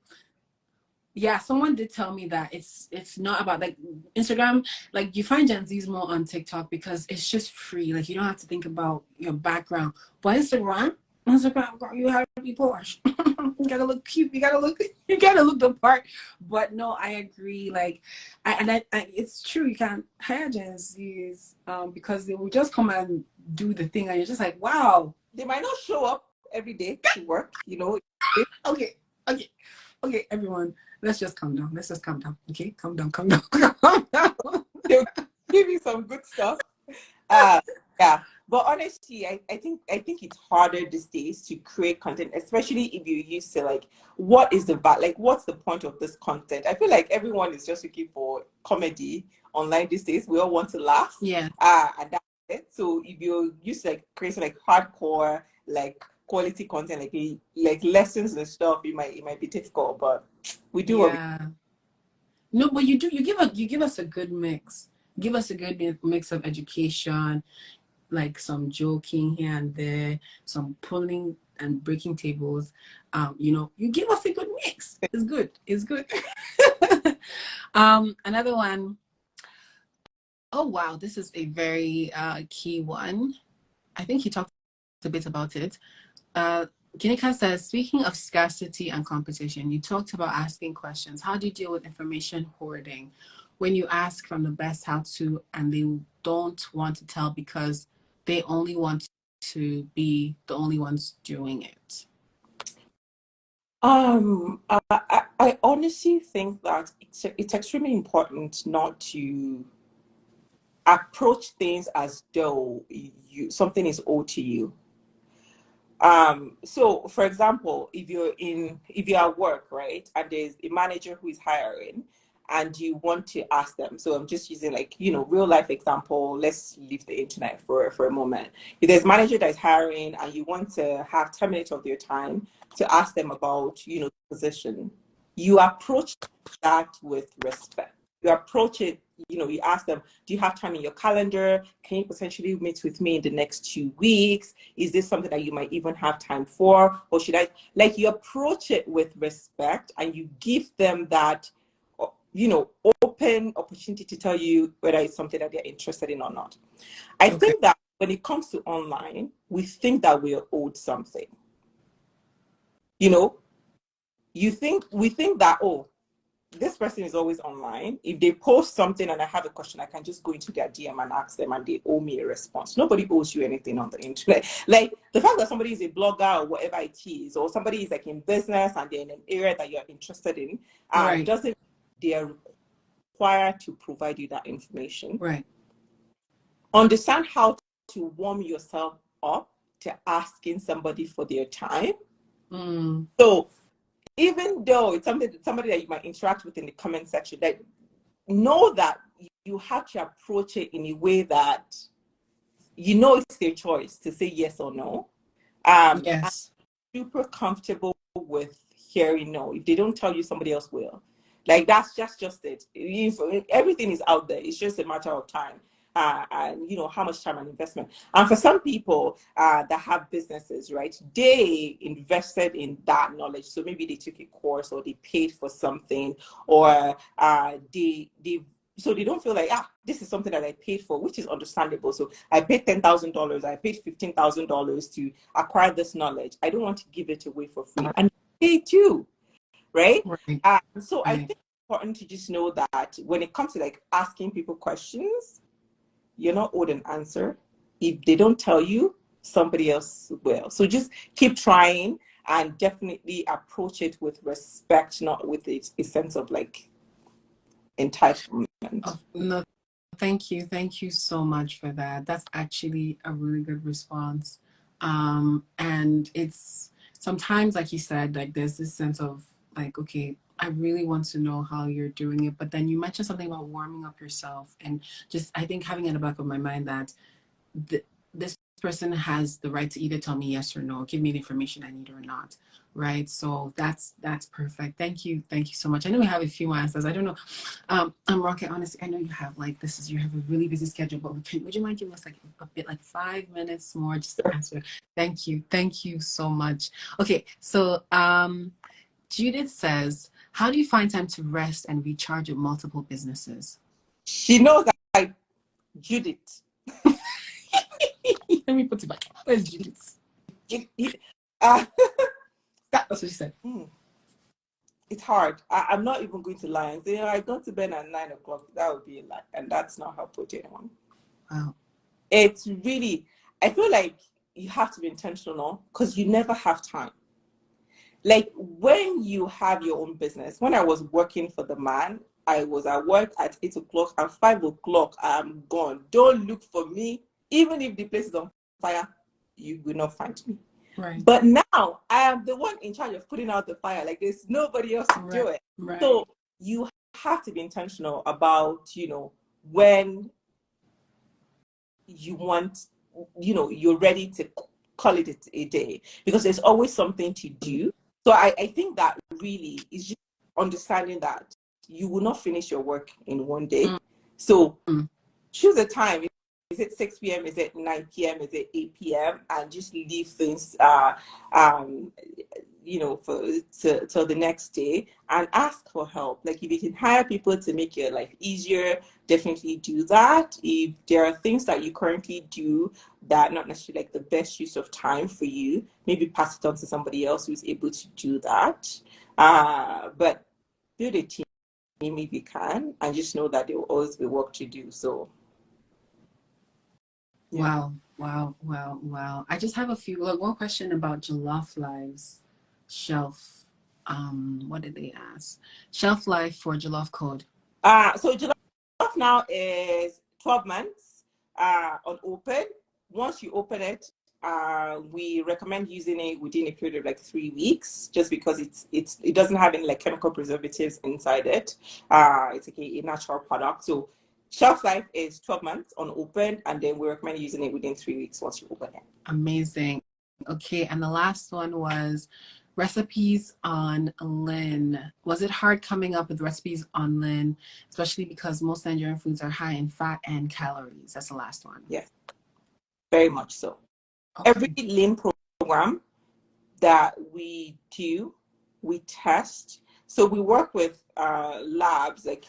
yeah, someone did tell me that it's not about, like, Instagram. Like, you find Gen Z's more on TikTok because it's just free. Like, you don't have to think about your background. But Instagram, you have to be Porsche. You gotta look cute. You gotta look the part. But no, I agree. Like, I it's true. You can't hire Gen Z's because they will just come and do the thing, and you're just like, wow. They might not show up every day to work. Okay, everyone. Let's just calm down. Okay, calm down. They'll give you some good stuff. Yeah. But honestly, I think it's harder these days to create content, especially if you're used to, like, what is what's the point of this content? I feel like everyone is just looking for comedy online these days. We all want to laugh. Yeah. And that's it. So if you're used to, like, creating, like, hardcore, like, quality content, like lessons and stuff, it might be difficult, but we do what we... No, but you give us a good mix. Give us a good mix of education, like some joking here and there, some pulling and breaking tables. You give us a good mix. It's good. Another one. Oh, wow. This is a very key one. I think he talked a bit about it. Ginika says, speaking of scarcity and competition, you talked about asking questions. How do you deal with information hoarding when you ask from the best how to and they don't want to tell because they only want to be the only ones doing it? I honestly think that it's extremely important not to approach things as though something is owed to you. So for example, if you're at work, right, and there's a manager who is hiring and you want to ask them. So I'm just using like, real life example. Let's leave the internet for a moment. If there's a manager that is hiring and you want to have 10 minutes of their time to ask them about, the position, you approach that with respect. You approach it, you ask them, do you have time in your calendar? Can you potentially meet with me in the next 2 weeks? Is this something that you might even have time for? Or should I, like, you approach it with respect and you give them that, open opportunity to tell you whether it's something that they're interested in or not. I think that when it comes to online, we think that we're owed something. We think that, oh, this person is always online. If they post something and I have a question, I can just go into their DM and ask them and they owe me a response. Nobody owes you anything on the internet. Like the fact that somebody is a blogger or whatever it is, or somebody is like in business and they're in an area that you're interested in, doesn't mean they're required to provide you that information. Right. Understand how to warm yourself up to asking somebody for their time. So even though it's somebody that you might interact with in the comment section, that know that you have to approach it in a way that it's their choice to say yes or no. Yes. I'm super comfortable with hearing no. If they don't tell you, somebody else will. Like that's just it. Everything is out there. It's just a matter of time. And how much time and investment. And for some people that have businesses, right, they invested in that knowledge. So maybe they took a course or they paid for something, or so they don't feel like, this is something that I paid for, which is understandable. So I paid $10,000, I paid $15,000 to acquire this knowledge. I don't want to give it away for free. And they too, right? So I think it's important to just know that when it comes to like asking people questions, you're not owed an answer. If they don't tell you, somebody else will. So just keep trying and definitely approach it with respect, not with a sense of like entitlement. No, thank you. Thank you so much for that. That's actually a really good response. And it's sometimes, like you said, like there's this sense of like, okay, I really want to know how you're doing it. But then you mentioned something about warming up yourself, and just I think having in the back of my mind that this person has the right to either tell me yes or no, give me the information I need or not, right? So that's perfect. Thank you so much. I know we have a few more answers. I don't know, Ronke, honestly, I know you have you have a really busy schedule, but would you mind giving us like a bit, like 5 minutes more just to answer? Thank you so much. Okay, so Judith says, how do you find time to rest and recharge with multiple businesses? She knows that Judith. Let me put it back. Where's Judith? That's what she said. It's hard. I'm not even going to lie and say, I go to bed at 9 o'clock. That would be a lie. And that's not helpful to anyone. Wow. It's really, I feel like you have to be intentional because you never have time. Like when you have your own business, when I was working for the man, I was at work at 8 o'clock and 5 o'clock, I'm gone. Don't look for me. Even if the place is on fire, you will not find me. Right. But now I am the one in charge of putting out the fire. Like there's nobody else to do it. Right. So you have to be intentional about, when you want, you're ready to call it a day, because there's always something to do. So I think that really is just understanding that you will not finish your work in one day. So choose a time. Is it 6 p.m.? Is it 9 p.m.? Is it 8 p.m.? And just leave things, for till the next day, and ask for help. Like, if you can hire people to make your life easier, definitely do that. If there are things that you currently do that are not necessarily like the best use of time for you, maybe pass it on to somebody else who's able to do that. But build a team if you can, and just know that there will always be work to do. So yeah. Wow. I just have one question about Jollof Live's shelf. What did they ask? Shelf life for Jollof Code. So Jollof now is 12 months on open. Once you open it, we recommend using it within a period of like 3 weeks, just because it doesn't have any like chemical preservatives inside it. It's like a natural product. So shelf life is 12 months on open, and then we recommend using it within 3 weeks once you open it. Amazing. Okay, and the last one was recipes online. Was it hard coming up with recipes online, especially because most Nigerian foods are high in fat and calories? That's the last one. Yes, very much so. Okay. Every lean program that we do, we test. So we work with labs. Like,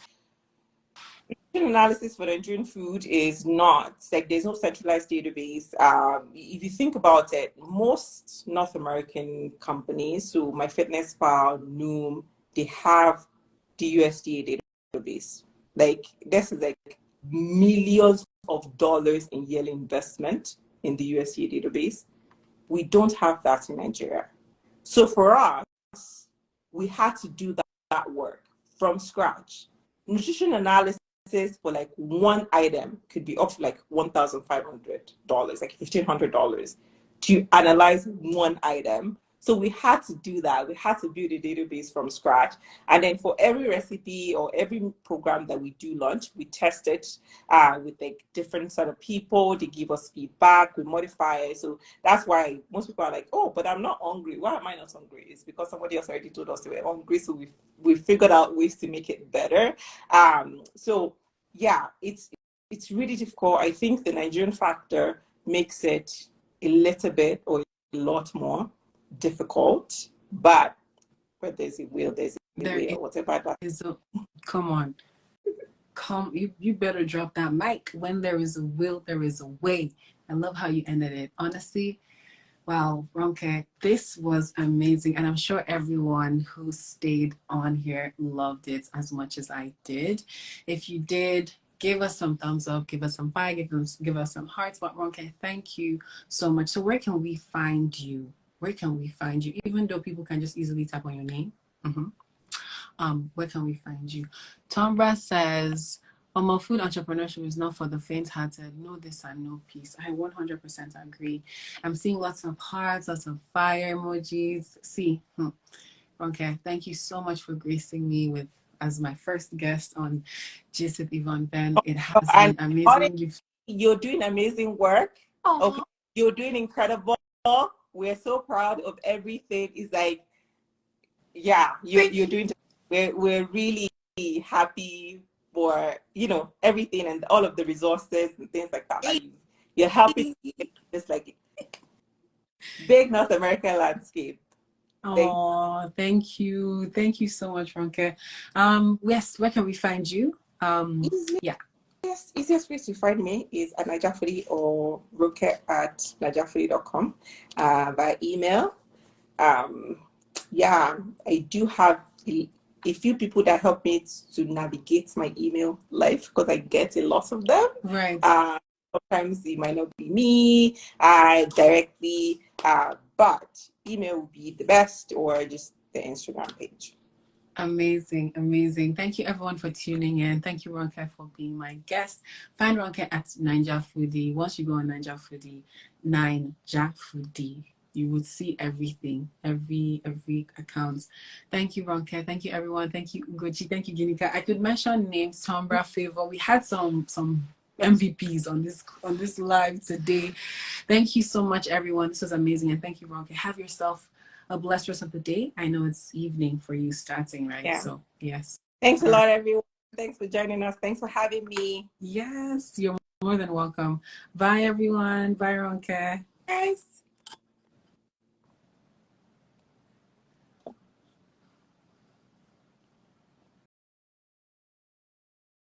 analysis for Nigerian food is not like, there's no centralized database. If you think about it, most North American companies, so MyFitnessPal, Noom, they have the USDA database. Like, this is like millions of dollars in yearly investment in the USDA database. We don't have that in Nigeria. So for us, we had to do that work from scratch. Nutrition analysis for like one item could be up to like $1,500, like $1,500 to analyze one item. So we had to do that. We had to build a database from scratch. And then for every recipe or every program that we do launch, we test it with like different sort of people. They give us feedback, we modify it. So that's why most people are like, oh, but I'm not hungry. Why am I not hungry? It's because somebody else already told us they were hungry. So we figured out ways to make it better. So yeah, it's really difficult. I think the Nigerian factor makes it a little bit or a lot more difficult, but where there's a will, there's a way, or whatever that is. Come on. You better drop that mic. When there is a will, there is a way. I love how you ended it. Honestly, wow, Ronke, this was amazing. And I'm sure everyone who stayed on here loved it as much as I did. If you did, give us some thumbs up, give us some fire, give us some hearts. But Ronke, thank you so much. So where can we find you? Where can we find you? Even though people can just easily tap on your name. Where can we find you? Tombra says, food entrepreneurship is not for the faint-hearted. Know this and know peace. I 100% agree. I'm seeing lots of hearts, lots of fire emojis. Okay, thank you so much for gracing me as my first guest on Gist with Yvonne Ben. It has been amazing. You're doing amazing work. Aww. Okay, you're doing incredible. We're so proud of everything. It's like, yeah, you're doing. We're really happy for everything and all of the resources and things like that. You're helping this like big North American landscape. Oh, thank you so much, Ronke. Yes, where can we find you? Easiest way to find me is at Foodie or Ronke at nigerfoodie.com by email. I do have a few people that help me to navigate my email life because I get a lot of them. Right. Sometimes it might not be me directly, but email will be the best, or just the Instagram page. Amazing. Thank you everyone for tuning in. Thank you, Ronke, for being my guest. Find Ronke at Ninja Foodie. Once you go on Ninja Foodie, you would see everything, every account. Thank you, Ronke. Thank you, everyone. Thank you, Ugochi. Thank you, Ginika. I could mention names, Tombra, Favor. We had some MVPs on this live today. Thank you so much, everyone. This was amazing, and thank you, Ronke. Have yourself a blessed rest of the day. I know it's evening for you starting, right? Yeah. So yes. Thanks a lot, everyone. Thanks for joining us. Thanks for having me. Yes, you're more than welcome. Bye, everyone. Bye, Ronke. Thanks.